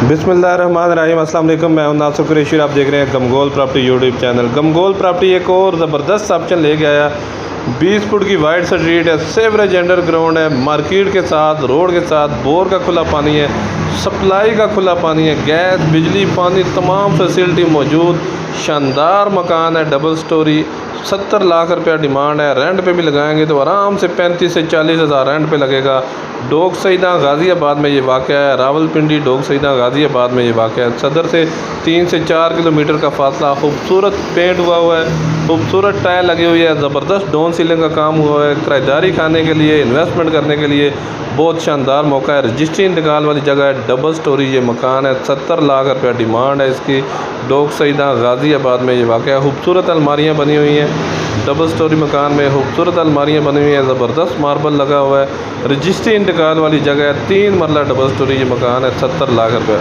बिस्मिल्लाहिर्रहमानिर्रहीम। अस्सलाम वालेकुम। मैं हूं नासिर कुरैशी। आप देख रहे हैं गमगोल प्रॉपर्टी यूट्यूब चैनल। गमगोल प्रॉपर्टी एक और ज़बरदस्त ऑप्शन लेके आया। 20 फुट की वाइड स्ट्रीट है, सेवरेज अंडरग्राउंड है, मार्केट के साथ, रोड के साथ, बोर का खुला पानी है, सप्लाई का खुला पानी है, गैस, बिजली, पानी, तमाम फैसिलिटी मौजूद। शानदार मकान है, डबल स्टोरी। 70 लाख रुपया डिमांड है। रेंट पे भी लगाएंगे तो आराम से 35 से 40 हज़ार रेंट पे लगेगा। डोग सईदा गाज़ियाबाद में ये वाक़या है। रावलपिंडी डोग सईदा गाज़ियाबाद में ये वाक़या है। सदर से 3 से 4 किलोमीटर का फासला। खूबसूरत पेंट हुआ है, खूबसूरत टाइल लगी हुई है, ज़बरदस्त डाउन सीलिंग का काम हुआ है। किराएदारी खाने के लिए, इन्वेस्टमेंट करने के लिए बहुत शानदार मौका है। रजिस्ट्री इंतकाल वाली जगह है, डबल स्टोरी ये मकान है। 70 लाख रुपया डिमांड है इसकी। डोग सईदा गाज़ियाबाद में ये वाक़या। खूबसूरत अलमारियाँ बनी हुई हैं। डबल स्टोरी मकान में खूबसूरत अलमारियाँ बनी हुई हैं, ज़बरदस्त मार्बल लगा हुआ है। रजिस्ट्री इंतकाल वाली जगह है। 3 मरला डबल स्टोरी ये मकान है। 70 लाख रुपये।